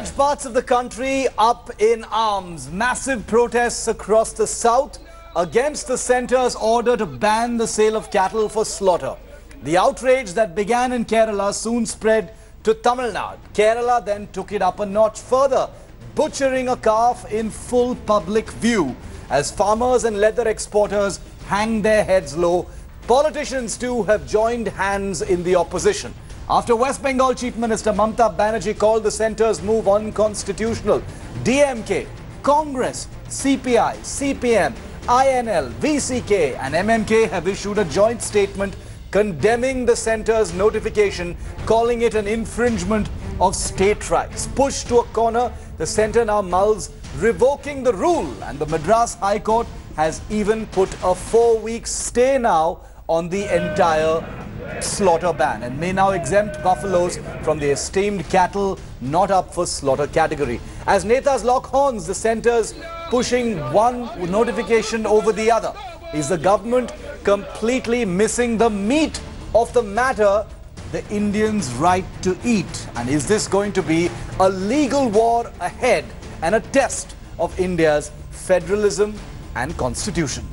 Large parts of the country up in arms. Massive protests across the south against the centre's order to ban the sale of cattle for slaughter. The outrage that began in Kerala soon spread to Tamil Nadu. Kerala then took it up a notch further, butchering a calf in full public view as farmers and leather exporters hang their heads low. Politicians too have joined hands in the opposition. After West Bengal Chief Minister Mamata Banerjee called the centre's move unconstitutional, DMK, Congress, CPI, CPM, INL, VCK and MMK have issued a joint statement condemning the centre's notification, calling it an infringement of state rights. Pushed to a corner, the centre now mulls revoking the rule, and the Madras High Court has even put a 4-week stay now on the entire slaughter ban and may now exempt buffaloes from the esteemed cattle not up for slaughter category. As Netas lock horns, the centre's pushing one notification over the other. Is the government completely missing the meat of the matter, the Indians' right to eat? And is this going to be a legal war ahead and a test of India's federalism and constitution?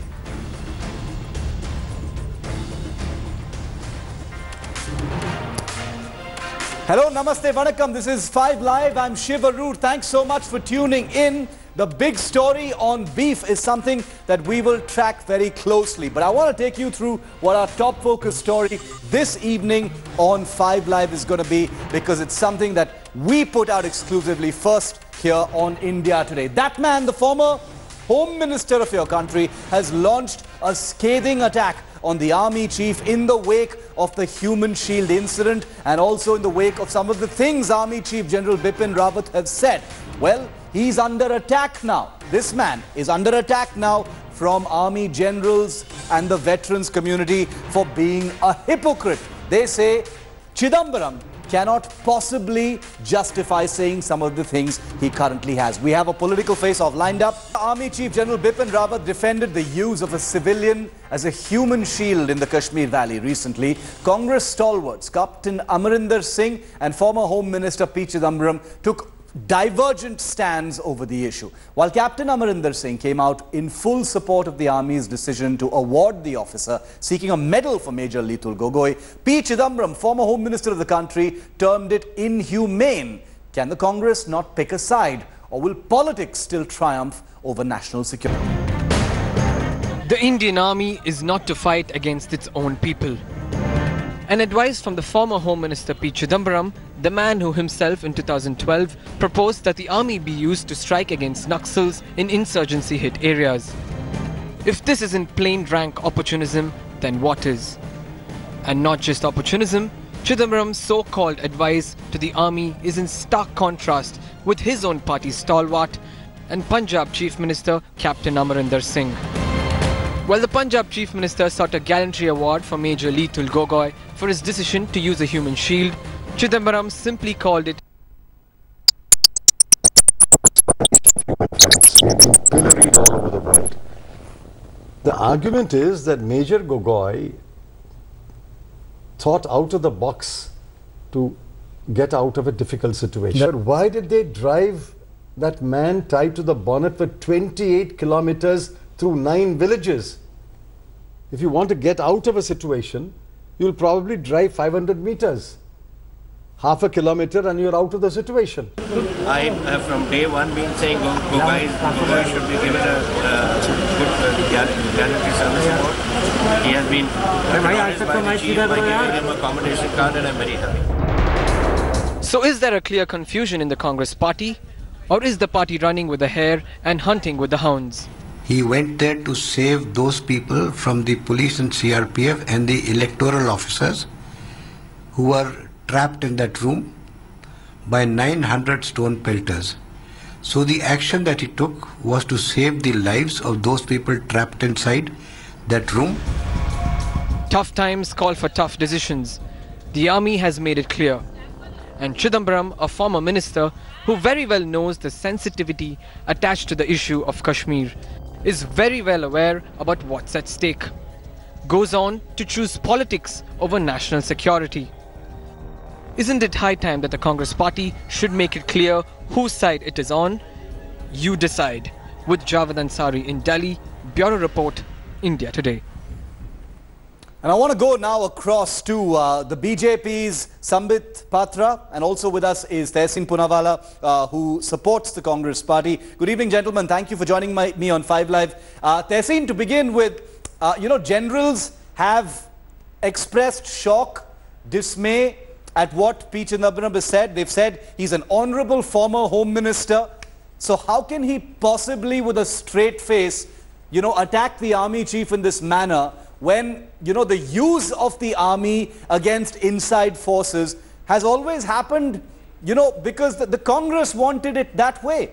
Hello, namaste, vanakkam. This is 5 Live. I'm Shiv Arur. Thanks so much for tuning in. The big story on beef is something that we will track very closely. But I want to take you through what our top focus story this evening on 5 Live is going to be, because it's something that we put out exclusively first here on India Today. That man, the former Home Minister of your country, has launched a scathing attack on the army chief in the wake of the human shield incident and also in the wake of some of the things Army Chief General Bipin Rawat has said. Well, he's under attack now. This man is under attack now from army generals and the veterans community for being a hypocrite. They say Chidambaram cannot possibly justify saying some of the things he currently has. We have a political face-off lined up. Army Chief General Bipin Rawat defended the use of a civilian as a human shield in the Kashmir Valley recently. Congress stalwarts Captain Amarinder Singh and former Home Minister P. Chidambaram took divergent stands over the issue. While Captain Amarinder Singh came out in full support of the Army's decision to award the officer seeking a medal for Major Litul Gogoi, P. Chidambaram, former Home Minister of the country, termed it inhumane. Can the Congress not pick a side, or will politics still triumph over national security? The Indian Army is not to fight against its own people. An advice from the former Home Minister P. Chidambaram, the man who himself in 2012 proposed that the army be used to strike against Naxals in insurgency-hit areas. If this isn't plain rank opportunism, then what is? And not just opportunism, Chidambaram's so-called advice to the army is in stark contrast with his own party stalwart and Punjab Chief Minister Captain Amarinder Singh. While the Punjab Chief Minister sought a gallantry award for Major Litul Gogoi for his decision to use a human shield, Chidambaram simply called it pilloried all over the world. The argument is that Major Gogoi thought out of the box to get out of a difficult situation. But why did they drive that man tied to the bonnet for 28 kilometers through 9 villages? If you want to get out of a situation, you'll probably drive 500 meters. Half a kilometer and you're out of the situation. I have from day one been saying Gogoi should be given a good gallantry service award. He has been recognized by the chief by giving him a commendation card, and I'm very happy. So is there a clear confusion in the Congress party? Or is the party running with the hare and hunting with the hounds? He went there to save those people from the police and CRPF and the electoral officers who were trapped in that room by 900 stone pelters. So the action that he took was to save the lives of those people trapped inside that room. Tough times call for tough decisions. The army has made it clear. And Chidambaram, a former minister who very well knows the sensitivity attached to the issue of Kashmir, is very well aware about what's at stake. Goes on to choose politics over national security. Isn't it high time that the Congress party should make it clear whose side it is on? You decide. With Javed Ansari in Delhi, Bureau Report, India Today. And I want to go now across to the BJP's Sambit Patra, and also with us is Tehseen Poonawalla, who supports the Congress party. Good evening, gentlemen. Thank you for joining me on 5 Live. Tehseen, to begin with, generals have expressed shock, dismay at what P. Chidambaram has said. They've said he's an honorable former Home Minister. So how can he possibly, with a straight face, attack the army chief in this manner when, the use of the army against inside forces has always happened, because the Congress wanted it that way?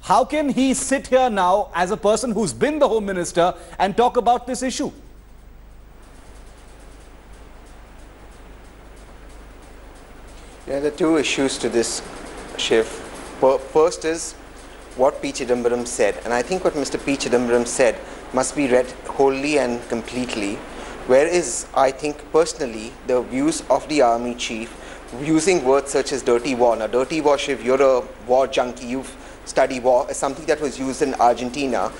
How can he sit here now as a person who's been the Home Minister and talk about this issue? There are two issues to this, Shiv. First is what P. Chidambaram said, and I think what Mr. P. Chidambaram said must be read wholly and completely, whereas I think personally the views of the army chief using words such as dirty war. Now, dirty war, Shiv, you're a war junkie, you've studied war, is something that was used in Argentina.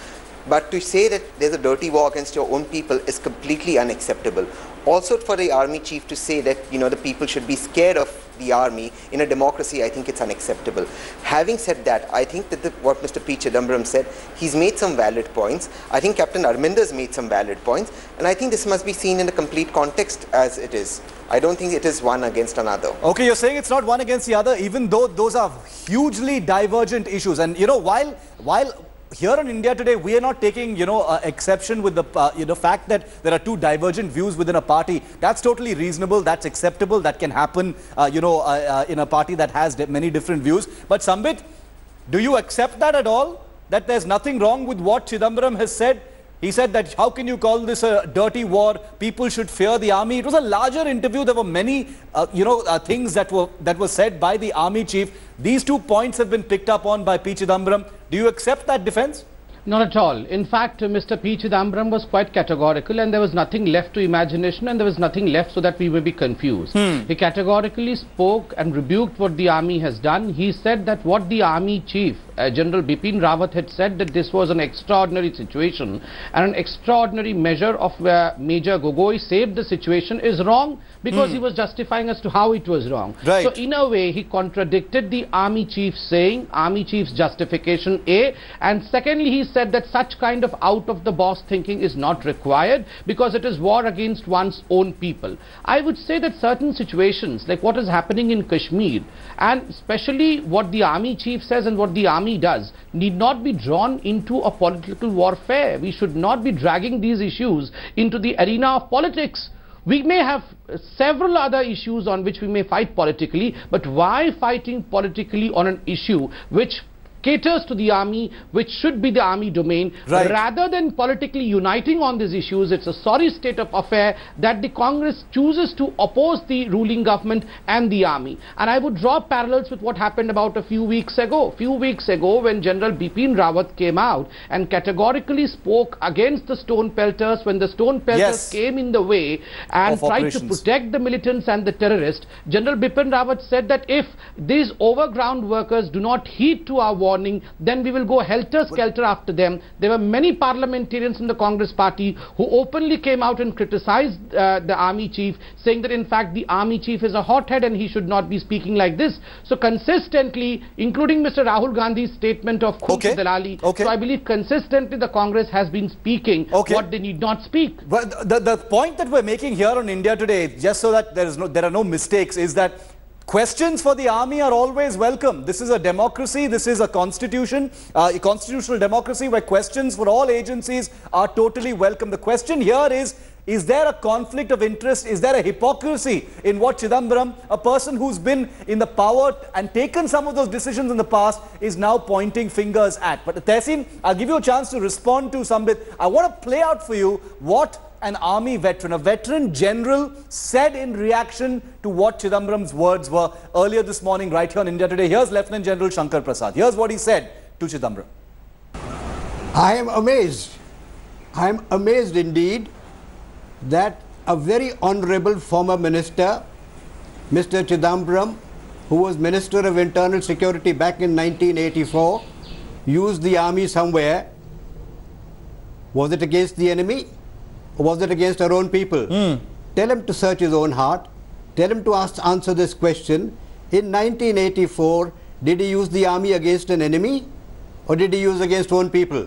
But to say that there's a dirty war against your own people is completely unacceptable. Also, for the army chief to say that, the people should be scared of the army in a democracy, I think it's unacceptable. Having said that, I think that what Mr. P. Chidambaram said, he's made some valid points. I think Captain Arminder's made some valid points, and I think this must be seen in a complete context as it is. I don't think it is one against another. Okay, you're saying it's not one against the other, even though those are hugely divergent issues. And while here in India today, we are not taking, exception with the fact that there are two divergent views within a party. That's totally reasonable. That's acceptable. That can happen, in a party that has many different views. But Sambit, do you accept that at all? That there's nothing wrong with what Chidambaram has said? He said that how can you call this a dirty war? People should fear the army. It was a larger interview. There were many, things that were said by the army chief. These 2 points have been picked up on by P. Chidambaram. Do you accept that defense? Not at all. In fact, Mr. P. Chidambaram was quite categorical, and there was nothing left to imagination, and there was nothing left so that we may be confused. He categorically spoke and rebuked what the army has done. He said that what the army chief, General Bipin Rawat, had said, that this was an extraordinary situation and an extraordinary measure of where Major Gogoi saved the situation is wrong, because he was justifying as to how it was wrong. Right. So in a way, he contradicted the army chief, saying army chief's justification A, and secondly, he said that such kind of out-of-the-box thinking is not required because it is war against one's own people. I would say that certain situations, like what is happening in Kashmir, and especially what the army chief says and what the army does, need not be drawn into a political warfare. We should not be dragging these issues into the arena of politics. We may have several other issues on which we may fight politically, but why fighting politically on an issue which caters to the army, which should be the army domain, right? Rather than politically uniting on these issues, it's a sorry state of affair that the Congress chooses to oppose the ruling government and the army. And I would draw parallels with what happened about a few weeks ago. When General Bipin Rawat came out and categorically spoke against the stone pelters, when the stone pelters came in the way and tried to protect the militants and the terrorists, General Bipin Rawat said that if these overground workers do not heed to our warning, then we will go helter-skelter after them. There were many parliamentarians in the Congress party who openly came out and criticized the army chief, saying that in fact the army chief is a hothead and he should not be speaking like this. So consistently, including Mr. Rahul Gandhi's statement of Khun Dalali, so I believe consistently the Congress has been speaking what they need not speak. But the point that we're making here on India Today, just so that there are no mistakes, is that questions for the army are always welcome. This is a democracy. This is a constitution, a constitutional democracy where questions for all agencies are totally welcome. The question here is there a conflict of interest? Is there a hypocrisy in what Chidambaram, a person who's been in the power and taken some of those decisions in the past, is now pointing fingers at? But Tehseen, I'll give you a chance to respond to Sambit. I want to play out for you what an army veteran, a veteran general, said in reaction to what Chidambaram's words were earlier this morning right here on India Today. Here's Lieutenant General Shankar Prasad. Here's what he said to Chidambaram. I am amazed. I am amazed indeed that a very honorable former minister Mr. Chidambaram, who was Minister of Internal Security back in 1984, used the army somewhere. Was it against the enemy or was it against our own people? Tell him to search his own heart. Tell him to answer this question. In 1984, did he use the army against an enemy or did he use against own people?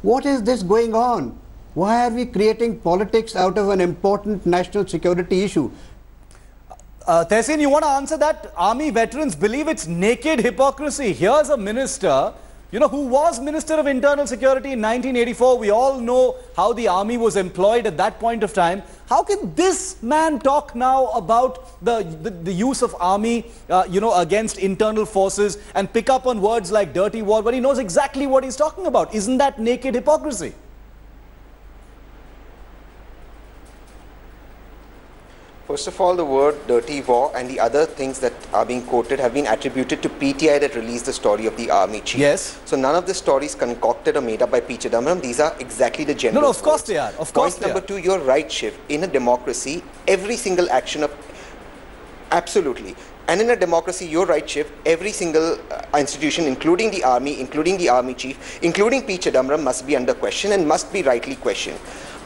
What is this going on? Why are we creating politics out of an important national security issue? Tehseen, you want to answer that? Army veterans believe it's naked hypocrisy. Here's a minister, you know, who was Minister of Internal Security in 1984. We all know how the army was employed at that point of time. How can this man talk now about the use of army, you know, against internal forces and pick up on words like dirty war when he knows exactly what he's talking about? Isn't that naked hypocrisy? First of all, the word dirty war and the other things that are being quoted have been attributed to PTI that released the story of the army chief. Yes. So none of the stories concocted or made up by P. Chidambaram. These are exactly the general. No, of course they are. Of course they are. Point number 2, you're right, Shiv. In a democracy, every single action of... Absolutely. And in a democracy, you're right, Shiv, every single institution, including the army chief, including P. Chidambaram, must be under question and must be rightly questioned.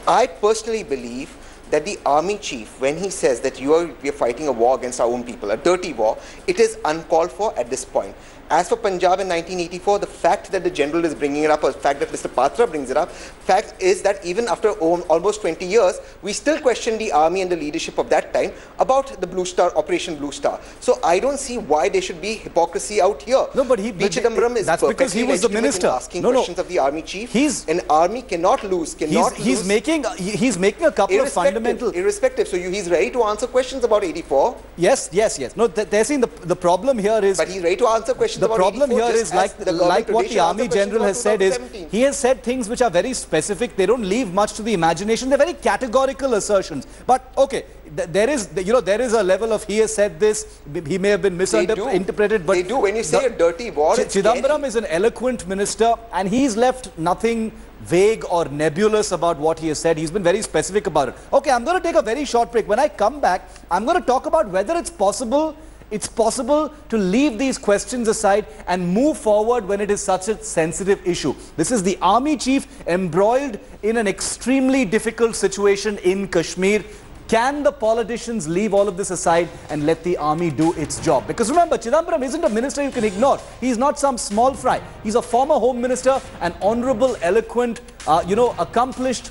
I personally believe that the army chief, when he says that we are fighting a war against our own people, a dirty war, it is uncalled for at this point. As for Punjab in 1984, the fact that the general is bringing it up, or the fact that Mr. Patra brings it up, fact is that even after almost 20 years, we still question the army and the leadership of that time about the Blue Star, Operation Blue Star. So I don't see why there should be hypocrisy out here. No, but P. Chidambaram is that's because he was the minister. Asking questions of the army chief. An army cannot lose. He's making a couple of fundamental... Irrespective. So he's ready to answer questions about 84. Yes. No, the problem here is... But he's ready to answer questions. The problem here is like what the Army General has said is, he has said things which are very specific. They don't leave much to the imagination. They're very categorical assertions. But okay, there is a level of he has said this, he may have been misinterpreted. But they do. When you say a dirty war, Chidambaram is an eloquent minister and he's left nothing vague or nebulous about what he has said. He's been very specific about it. Okay, I'm going to take a very short break. When I come back, I'm going to talk about whether it's possible to leave these questions aside and move forward when it is such a sensitive issue. This is the army chief embroiled in an extremely difficult situation in Kashmir. Can the politicians leave all of this aside and let the army do its job? Because remember, Chidambaram isn't a minister you can ignore. He's not some small fry. He's a former home minister, an honorable, eloquent, accomplished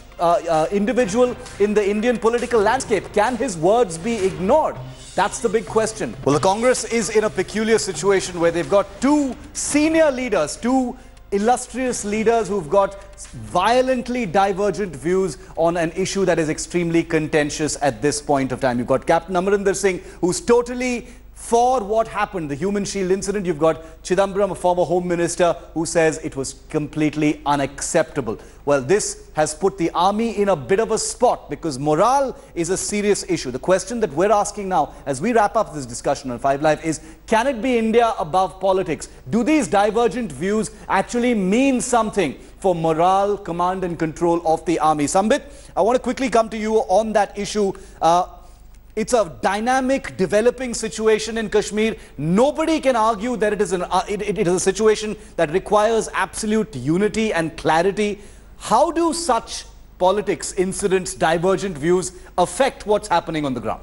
individual in the Indian political landscape. Can his words be ignored? That's the big question. Well, the Congress is in a peculiar situation where they've got two senior leaders, two illustrious leaders who've got violently divergent views on an issue that is extremely contentious at this point of time. You've got Captain Amarinder Singh, who's totally for what happened, the Human Shield incident. You've got Chidambaram, a former Home Minister, who says it was completely unacceptable. Well, this has put the army in a bit of a spot because morale is a serious issue. The question that we're asking now, as we wrap up this discussion on 5 Live, is can it be India above politics? Do these divergent views actually mean something for morale, command and control of the army? Sambit, I want to quickly come to you on that issue. It's a dynamic, developing situation in Kashmir. Nobody can argue that it is a situation that requires absolute unity and clarity. How do such politics, incidents, divergent views affect what's happening on the ground?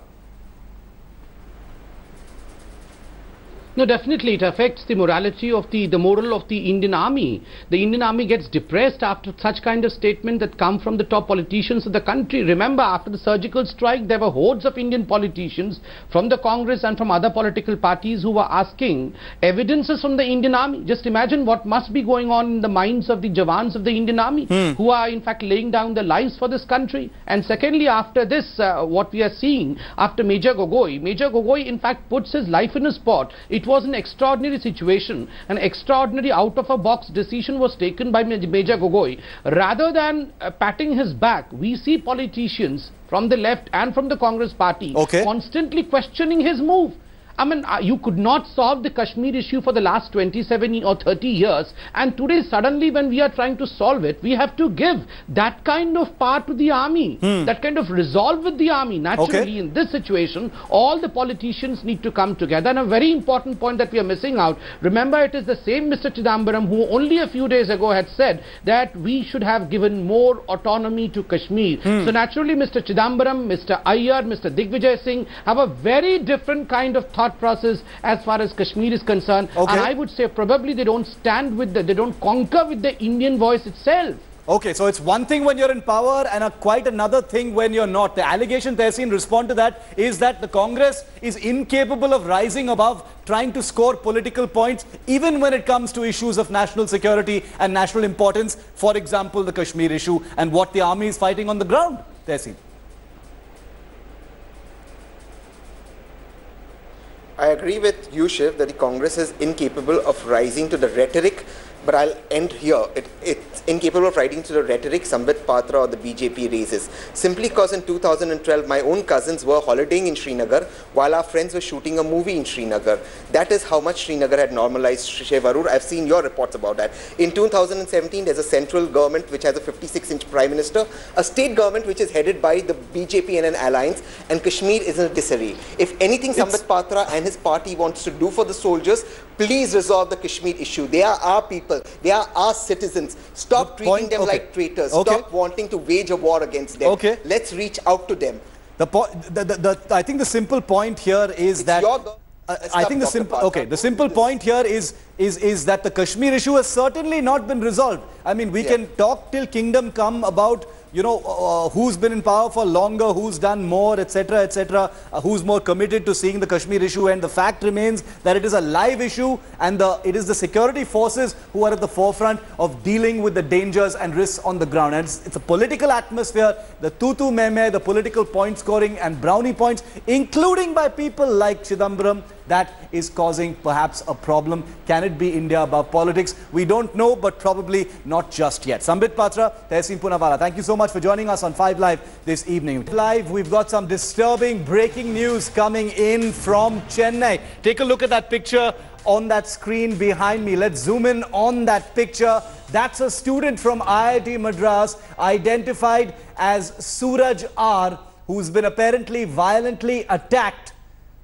No, definitely it affects the morality of the moral of the Indian army. The Indian army gets depressed after such kind of statement that come from the top politicians of the country. Remember, after the surgical strike, there were hordes of Indian politicians from the Congress and from other political parties who were asking evidences from the Indian army. Just imagine what must be going on in the minds of the Jawans of the Indian army, who are in fact laying down their lives for this country. And secondly, after this, what we are seeing after Major Gogoi in fact puts his life in a spot. It was an extraordinary situation. An extraordinary out-of-a-box decision was taken by Major Gogoi. Rather than patting his back, we see politicians from the left and from the Congress party constantly questioning his move. I mean, you could not solve the Kashmir issue for the last 27 or 30 years, and today suddenly when we are trying to solve it, we have to give that kind of power to the army, that kind of resolve with the army. Naturally, in this situation, all the politicians need to come together. And a very important point that we are missing out, remember, it is the same Mr. Chidambaram who only a few days ago had said that we should have given more autonomy to Kashmir. So naturally, Mr. Chidambaram, Mr. Iyer, Mr. Digvijay Singh have a very different kind of thought process as far as Kashmir is concerned. And I would say probably they don't stand with they don't conquer with the Indian voice itself. Okay, so it's one thing when you're in power and quite another thing when you're not. The allegation, Tehseen, respond to that, is that the Congress is incapable of rising above trying to score political points, even when it comes to issues of national security and national importance. For example, the Kashmir issue and what the army is fighting on the ground. Tehseen. I agree with you, Shiv, that the Congress is incapable of rising to the rhetoric, but I'll end here. It's incapable of rising to the rhetoric Sambit Patra or the BJP raises. Simply because in 2012, my own cousins were holidaying in Srinagar while our friends were shooting a movie in Srinagar. That is how much Srinagar had normalized, Shiv Arur. I've seen your reports about that. In 2017, there's a central government which has a 56-inch prime minister, a state government which is headed by the BJP and an alliance, and Kashmir is in a disarray. If anything Sambit Patra and his party wants to do for the soldiers, please resolve the Kashmir issue. They are our people. They are our citizens. Stop treating them like traitors. Stop wanting to wage a war against them. Let's reach out to them. I think the simple point here is that I think the simple point here is that the Kashmir issue has certainly not been resolved. I mean, we can talk till kingdom come about, you know, who's been in power for longer, who's done more, etc., who's more committed to seeing the Kashmir issue, and the fact remains that it is a live issue, and it is the security forces who are at the forefront of dealing with the dangers and risks on the ground. And it's a political atmosphere, the tutu meme, the political point scoring and brownie points, including by people like Chidambaram, that is causing perhaps a problem. Can it be India above politics? We don't know, but probably not just yet. Sambit Patra, Tehseen Poonawalla, thank you so much for joining us on 5 Live this evening. Live, we've got some disturbing breaking news coming in from Chennai. Take a look at that picture on that screen behind me. Let's zoom in on that picture. That's a student from IIT Madras identified as Suraj R, who's been apparently violently attacked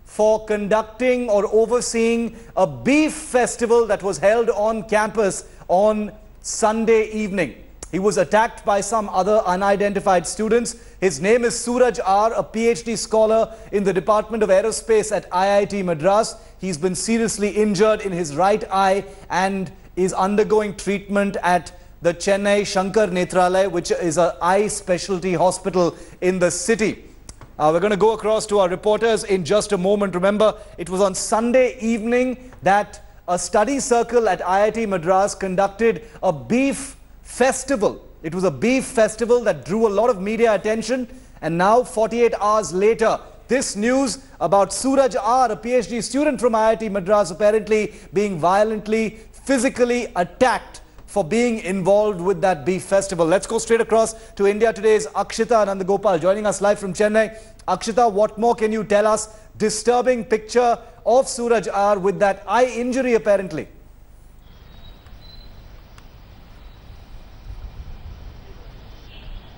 for conducting or overseeing a beef festival that was held on campus on Sunday evening. He was attacked by some other unidentified students. His name is Suraj R, a PhD scholar in the Department of Aerospace at IIT Madras. He's been seriously injured in his right eye and is undergoing treatment at the Chennai Shankar Nethralaya, which is an eye specialty hospital in the city. We're going to go across to our reporters in just a moment. Remember, it was on Sunday evening that a study circle at IIT Madras conducted a beef festival. It was a beef festival that drew a lot of media attention. And now, 48 hours later, this news about Suraj R, a PhD student from IIT Madras, apparently being violently, physically attacked for being involved with that beef festival. Let's go straight across to India Today's Akshita Nandagopal joining us live from Chennai. Akshita, what more can you tell us? Disturbing picture of Suraj R with that eye injury apparently.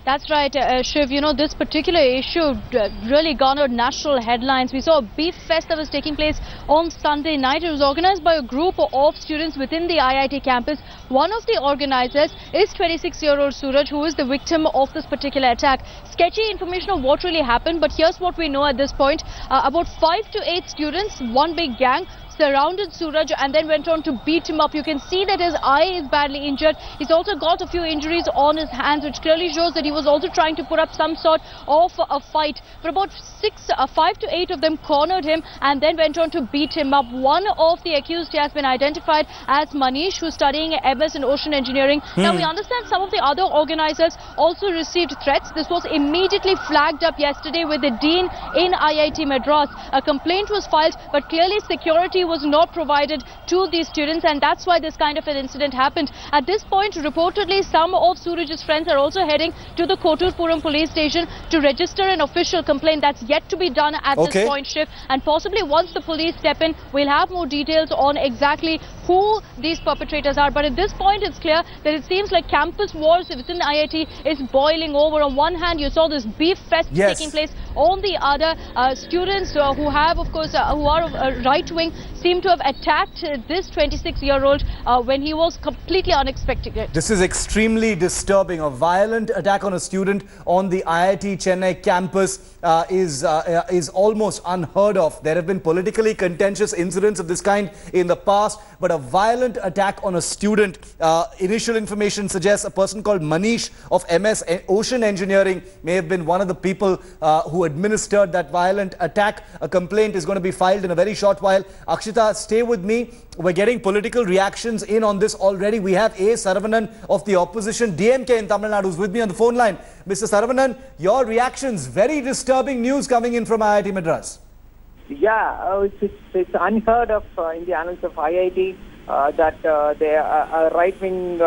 That's right, Shiv. You know, this particular issue really garnered national headlines. We saw a beef fest that was taking place on Sunday night. It was organized by a group of students within the IIT campus. One of the organizers is 26-year-old Suraj, who is the victim of this particular attack. Sketchy information of what really happened, but here's what we know at this point. About 5 to 8 students, one big gang, surrounded Suraj and then went on to beat him up. You can see that his eye is badly injured. He's also got a few injuries on his hands, which clearly shows that he was also trying to put up some sort of a fight. But about 5 to 8 of them cornered him and then went on to beat him up. One of the accused has been identified as Manish, who's studying MS in ocean engineering. Now, we understand some of the other organizers also received threats. This was immediately flagged up yesterday with the dean in IIT Madras. A complaint was filed, but clearly security was not provided to these students, and that's why this kind of an incident happened. At this point, reportedly, some of Suraj's friends are also heading to the Koturpuram police station to register an official complaint. That's yet to be done at this point, Shiv, and possibly once the police step in, we'll have more details on exactly who these perpetrators are. But at this point, it's clear that it seems like campus wars within IIT is boiling over. On one hand, you saw this beef fest taking place. On the other, students who have, of course, who are right-wing seem to have attacked this 26-year-old when he was completely unexpected. This is extremely disturbing. A violent attack on a student on the IIT Chennai campus is almost unheard of. There have been politically contentious incidents of this kind in the past, but a violent attack on a student, initial information suggests a person called Manish of MS Ocean Engineering may have been one of the people who administered that violent attack. A complaint is going to be filed in a very short while. Akshita, stay with me. We're getting political reactions in on this already. We have A. Saravanan of the opposition, DMK in Tamil Nadu, who's with me on the phone line. Mr. Saravanan, your reactions, very disturbing news coming in from IIT Madras. Yeah, it's unheard of in the annals of IIT that a right-wing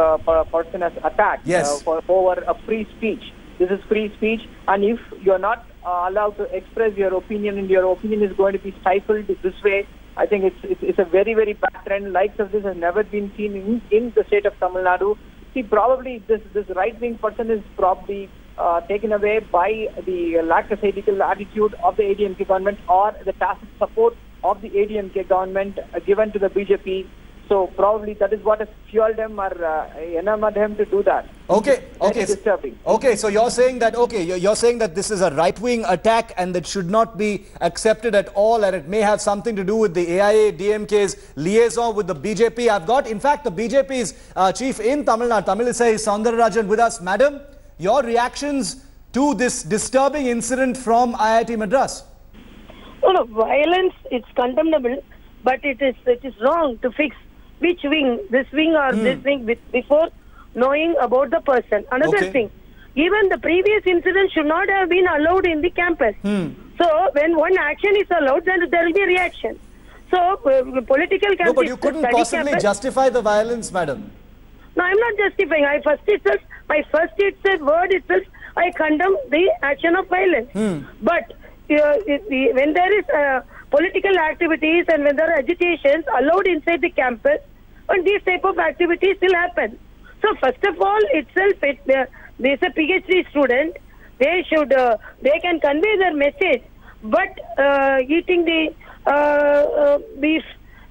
person has attacked over a free speech. This is free speech, and if you're not allowed to express your opinion and your opinion is going to be stifled this way, I think it's a very, very bad trend. Likes of this has never been seen in the state of Tamil Nadu. See, probably this right-wing person is probably taken away by the lackadaisical attitude of the ADMK government or the tacit support of the ADMK government given to the BJP. So probably that is what has fueled him or enamored him to do that. Okay. Disturbing. Okay, so you're saying that you're saying that this is a right-wing attack and that should not be accepted at all, and it may have something to do with the AIA DMK's liaison with the BJP. I've got, in fact, the BJP's chief in Tamil Nadu, Tamilisai Soundararajan, with us. Madam, your reactions to this disturbing incident from IIT Madras? No, violence, it's condemnable, but it is wrong to fix which wing, this wing or this wing, before knowing about the person. Another thing, even the previous incident should not have been allowed in the campus. So when one action is allowed, then there will be a reaction. So political campus. No, but you couldn't possibly justify the violence, madam. No, I'm not justifying. My first word itself, I condemn the action of violence. But when there is political activities and when there are agitations allowed inside the campus, and these type of activities still happen. So first of all, itself, there's a PhD student. They can convey their message, but eating the beef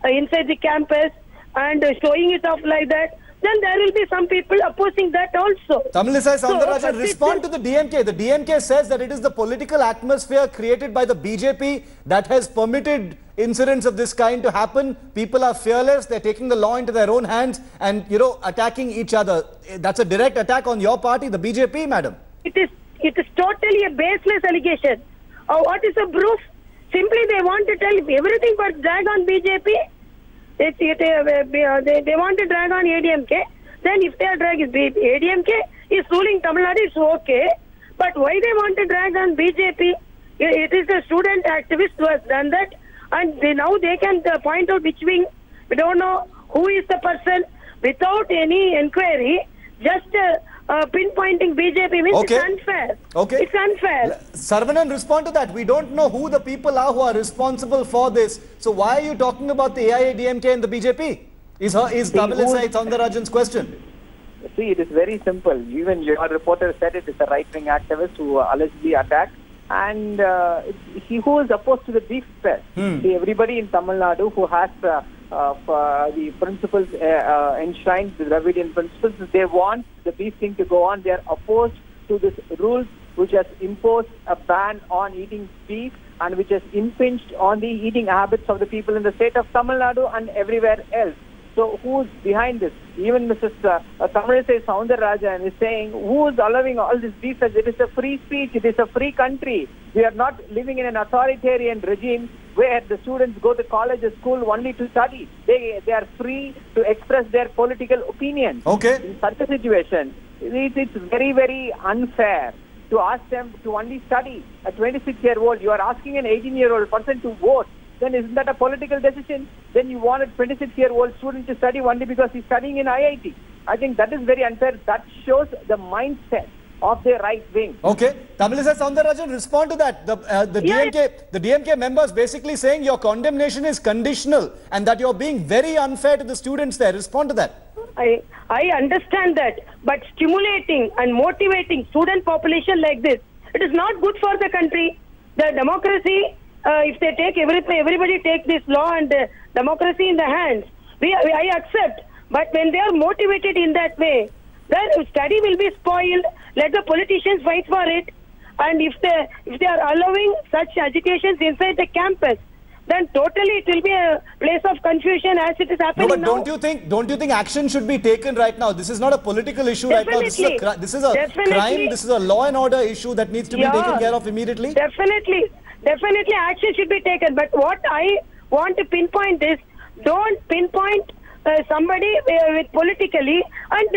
inside the campus and showing it off like that, then there will be some people opposing that also. Tamilisai Soundararajan, respond to the DMK. The DMK says that it is the political atmosphere created by the BJP that has permitted incidents of this kind to happen. People are fearless. They're taking the law into their own hands and, attacking each other. That's a direct attack on your party, the BJP, madam. It is totally a baseless allegation. What is the proof? Simply they want to tell everything but drag on BJP. They want to drag on ADMK. Then if they are dragging ADMK is ruling Tamil Nadu, it's okay. But why they want to drag on BJP? It is the student activist who has done that, and now they can point out which wing. We don't know who is the person without any inquiry. Just pinpointing BJP means it's unfair. It's unfair. Saravanan, respond to that. We don't know who the people are who are responsible for this. So why are you talking about the AIA, DMK and the BJP? Is Tamilisai Soundararajan's question. See, it is very simple. Even your reporter said it is a right-wing activist who allegedly attacked. And he who is opposed to the beef fest. See, everybody in Tamil Nadu who has the principles enshrined, the Dravidian principles, they want the beef thing to go on. They are opposed to this rules which has imposed a ban on eating beef and which has impinged on the eating habits of the people in the state of Tamil Nadu and everywhere else. So who's behind this? Even Mrs. Tamilisai Soundararajan is saying, who is allowing all this beef? It is a free speech. It is a free country. We are not living in an authoritarian regime where the students go to college or school only to study. They are free to express their political opinions. In such a situation, it's very, very unfair to ask them to only study. A 26-year-old, you are asking an 18-year-old person to vote. then isn't that a political decision? Then you want a 26-year-old student to study only because he's studying in IIT. I think that is very unfair. That shows the mindset of the right wing. Okay, Tamilisai Soundararajan, respond to that. The DMK members basically saying your condemnation is conditional and that you're being very unfair to the students there. Respond to that. I understand that, but stimulating and motivating student population like this, it is not good for the country. The democracy, if they take everybody take this law and democracy in the hands, I accept. But when they are motivated in that way, then study will be spoiled. Let the politicians fight for it. And if they are allowing such agitations inside the campus, then totally it will be a place of confusion as it is happening now. No, but don't you think action should be taken right now? This is not a political issue right now. This is a crime. This is a law and order issue that needs to be taken care of immediately. Definitely action should be taken. But what I want to pinpoint is, don't pinpoint somebody with politically and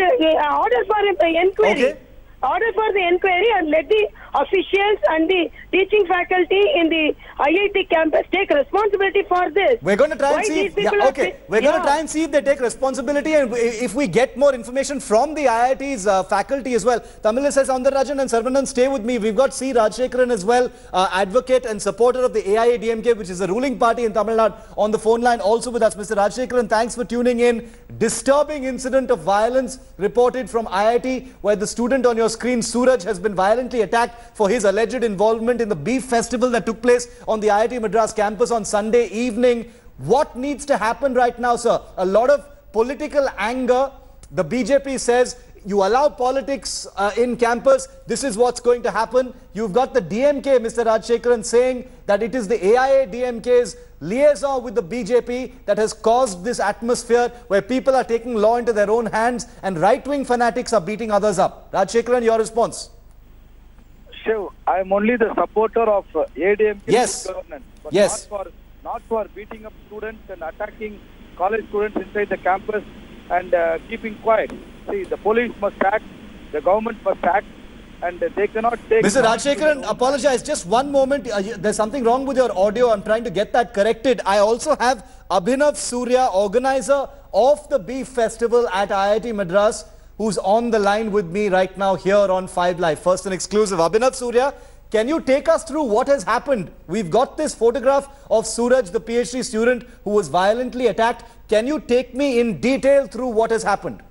order for inquiry. Okay. Order for the inquiry and let the officials and the teaching faculty in the IIT campus take responsibility for this. We're going to try and see. We're going to try and see if they take responsibility, and if we get more information from the IIT's faculty as well. Tamilisai Soundararajan and Sarvanan, stay with me. We've got C. Rajshekaran as well, advocate and supporter of the AIADMK, which is the ruling party in Tamil Nadu, on the phone line also with us. Mr. Rajshekaran, thanks for tuning in. Disturbing incident of violence reported from IIT, where the student on your screen, Suraj, has been violently attacked for his alleged involvement in the beef festival that took place on the IIT Madras campus on Sunday evening. What needs to happen right now, sir? A lot of political anger. The BJP says you allow politics in campus, this is what's going to happen. You've got the DMK, Mr. Rajshekaran, saying that it is the AIADMK's liaison with the BJP that has caused this atmosphere where people are taking law into their own hands and right-wing fanatics are beating others up. Rajshekaran, your response? Shiv, I am only the supporter of AIADMK governance, but not for beating up students and attacking college students inside the campus and keeping quiet. See, the police must act, the government must act, and they cannot take... Mr. Rajshekaran, apologize. Just one moment. There's something wrong with your audio. I'm trying to get that corrected. I also have Abhinav Surya, organizer of the Beef Festival at IIT Madras, who's on the line with me right now here on 5 Live. First and exclusive. Abhinav Surya, can you take us through what has happened? We've got this photograph of Suraj, the PhD student who was violently attacked. Can you take me in detail through what has happened?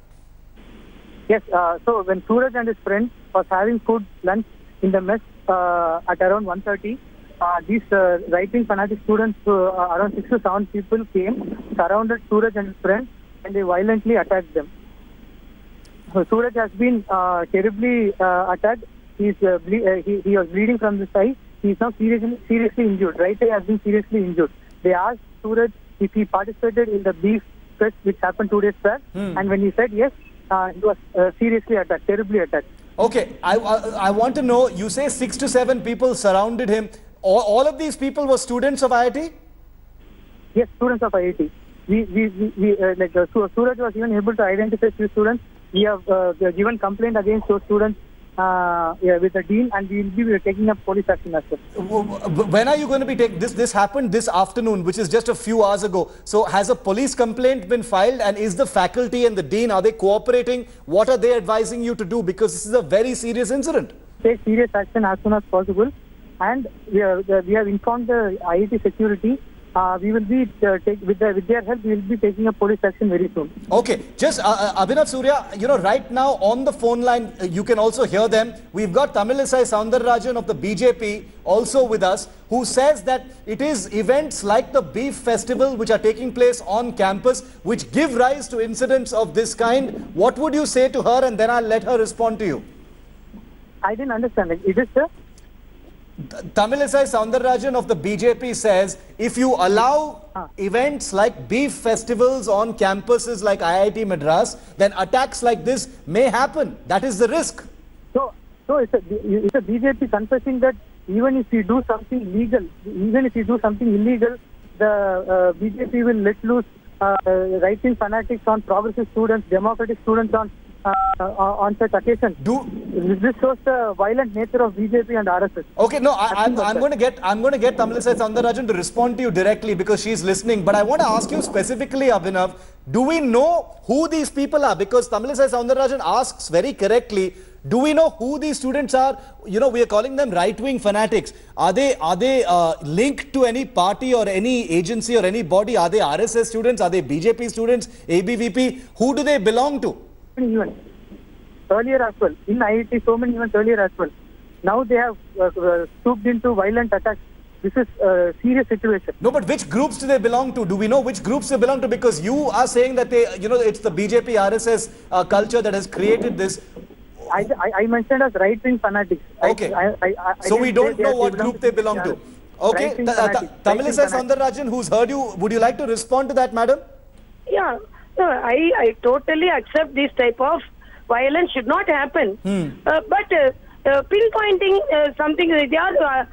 Yes, so when Suraj and his friends was having lunch in the mess at around 1:30, these right-wing fanatic students, around 6 to 7 people came, surrounded Suraj and his friends, and they violently attacked them. So Suraj has been terribly attacked. He was bleeding from the eye. He is now seriously injured. Right eye has been seriously injured. They asked Suraj if he participated in the beef fest which happened 2 days back, and when he said yes, he was seriously attacked, terribly attacked. Okay, I want to know, you say 6 to 7 people surrounded him. All of these people were students of IIT? Yes, students of IIT. Suraj was even able to identify few students. We have given complaint against those students with the dean, and we will be taking up police action as well. When are you going to be taking this? This happened this afternoon, which is just a few hours ago. So has a police complaint been filed, and is the faculty and the dean, are they cooperating? What are they advising you to do? Because this is a very serious incident. Take serious action as soon as possible, and we have informed the IIT security. We will be with their help. We will be taking a police action very soon. Okay, just Abhinav Surya, right now on the phone line, you can also hear them. We've got Tamilisai Soundararajan of the BJP also with us, who says that it is events like the Beef Festival which are taking place on campus which give rise to incidents of this kind. What would you say to her, and then I'll let her respond to you? I didn't understand. Is it, sir? Tamilisai Soundararajan of the BJP says if you allow events like beef festivals on campuses like IIT Madras, then attacks like this may happen. That is the risk. So it's a BJP confessing that even if you do something illegal, the BJP will let loose right-wing fanatics on progressive students, democratic students on on such occasions. This shows the violent nature of BJP and RSS. Okay, no, I'm going to get Tamilisai Soundararajan to respond to you directly because she's listening. But I want to ask you specifically, Abhinav, do we know who these people are? Because Tamilisai Soundararajan asks very correctly, do we know who these students are? You know, we are calling them right-wing fanatics. Are they linked to any party or any agency or any body? Are they RSS students? Are they BJP students? ABVP? Who do they belong to? Even earlier as well. In IIT, so many events earlier as well. Now they have stooped into violent attacks. This is a serious situation. No, but which groups do they belong to? Do we know which groups they belong to? Because you are saying that they, you know, it's the BJP RSS culture that has created this. I mentioned as right-wing fanatics. Okay. So we don't know what group they belong to. Okay. Tamilisai Soundararajan, who's heard you, would you like to respond to that, madam? Yeah. No, I totally accept this type of violence should not happen. But pinpointing something, they are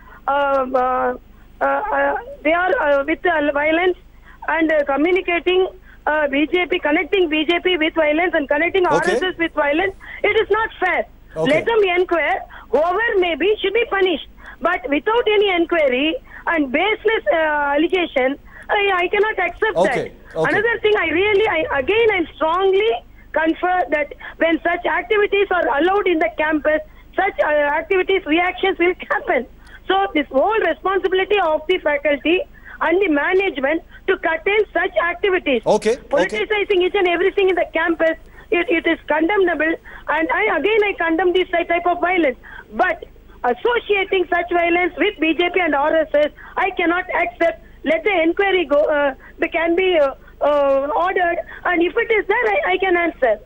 with violence and communicating BJP, connecting BJP with violence and connecting RSS with violence. It is not fair. Let them inquire. Whoever may be should be punished. But without any inquiry and baseless allegation, I cannot accept that. Another thing, I strongly confer that when such activities are allowed in the campus, such activities, reactions will happen. So this whole responsibility of the faculty and the management to curtail such activities. Politicizing each and everything in the campus, it is condemnable, and I condemn this type of violence. But associating such violence with BJP and RSS, I cannot accept. Let the inquiry go. They can be ordered, and if it is there, I can answer.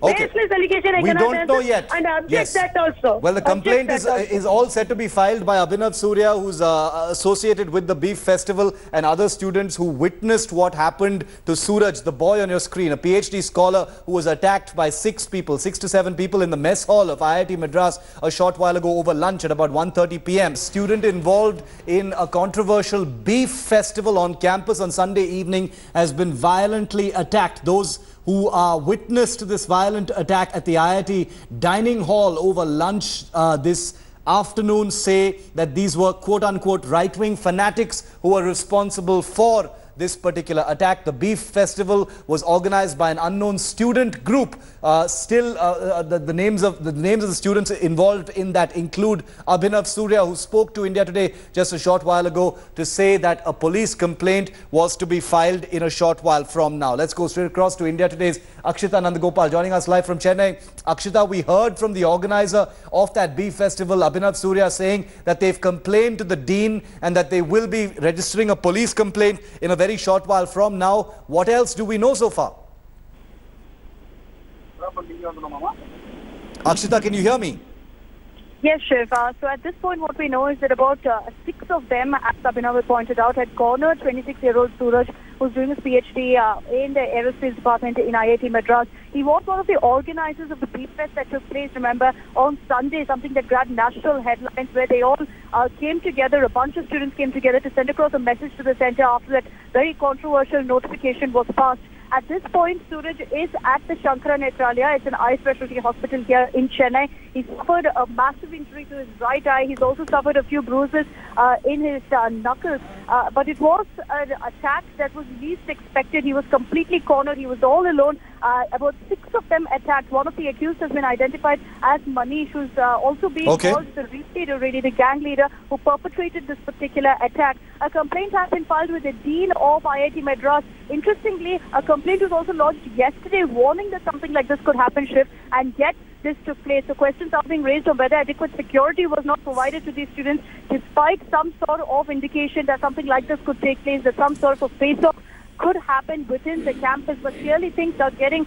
Baseless allegation, I cannot answer. Know yet. And object that also. Well, the complaint is all set to be filed by Abhinav Surya, who's associated with the Beef Festival, and other students who witnessed what happened to Suraj, the boy on your screen, a PhD scholar who was attacked by 6 to 7 people in the mess hall of IIT Madras a short while ago over lunch at about 1:30 p.m. Student involved in a controversial Beef Festival on campus on Sunday evening has been violently attacked. Those who witnessed this violent attack at the IIT dining hall over lunch this afternoon say that these were quote-unquote right-wing fanatics who were responsible for this particular attack. The Beef Festival was organized by an unknown student group. The names of the students involved in that include Abhinav Surya, who spoke to India Today just a short while ago to say that a police complaint was to be filed in a short while from now. Let's go straight across to India Today's Akshita Nandagopal joining us live from Chennai. Akshita, we heard from the organizer of that Beef Festival, Abhinav Surya, saying that they've complained to the dean and that they will be registering a police complaint in a very short while from now. What else do we know so far? Akshita, can you hear me? Yes, Shiv. So at this point, what we know is that about 6 of them, as Abhinav pointed out, had cornered 26-year-old Suraj, who's doing his PhD in the aerospace department in IIT Madras. He was one of the organizers of the Beef Fest that took place, remember, on Sunday, something that grabbed national headlines, where they all came together, a bunch of students came together to send across a message to the center after that very controversial notification was passed. At this point, Suraj is at the Shankara Netralia. It's an eye specialty hospital here in Chennai. He suffered a massive injury to his right eye. He's also suffered a few bruises in his knuckles. But it was an attack that was least expected. He was completely cornered. He was all alone. About 6 of them attacked. One of the accused has been identified as Manish, who's also being called the leader, really the gang leader who perpetrated this particular attack. A complaint has been filed with the dean of IIT Madras. Interestingly, a complaint was also lodged yesterday warning that something like this could happen, Shiv, and yet this took place. So questions are being raised on whether adequate security was not provided to these students, despite some sort of indication that something like this could take place, that some sort of face-off could happen within the campus. But clearly things are getting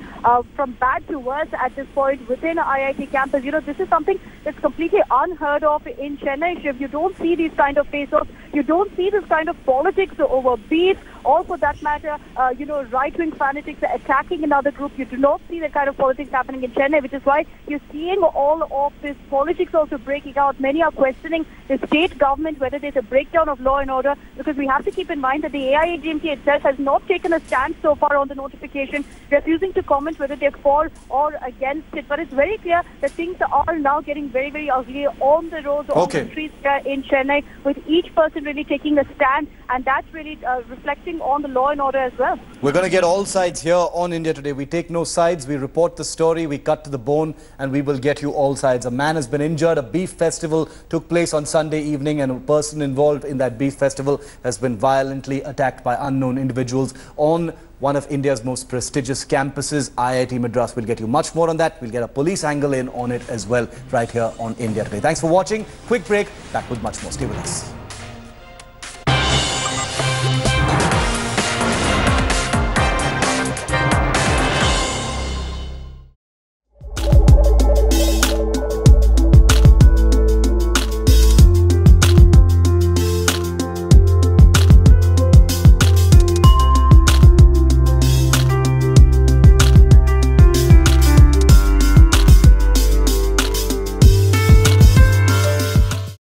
from bad to worse at this point within IIT campus. You know, this is something that's completely unheard of in Chennai, Shiv. You don't see these kind of face-offs. You don't see this kind of politics over beef, or for that matter, right-wing fanatics attacking another group. You do not see that kind of politics happening in Chennai, which is why you're seeing all of this politics also breaking out. Many are questioning the state government, whether there's a breakdown of law and order, because we have to keep in mind that the AIADMK itself has not not taken a stand so far on the notification, refusing to comment whether they for or against it. But it's very clear that things are now getting very, very ugly on the roads, on the streets in Chennai, with each person really taking a stand, and that's really reflecting on the law and order as well. We're going to get all sides here on India Today. We take no sides, we report the story, we cut to the bone, and we will get you all sides. A man has been injured. A beef festival took place on Sunday evening, and a person involved in that beef festival has been violently attacked by unknown individuals on one of India's most prestigious campuses, IIT Madras. We'll get you much more on that. We'll get a police angle in on it as well right here on India Today. Thanks for watching. Quick break. Back with much more. Stay with us.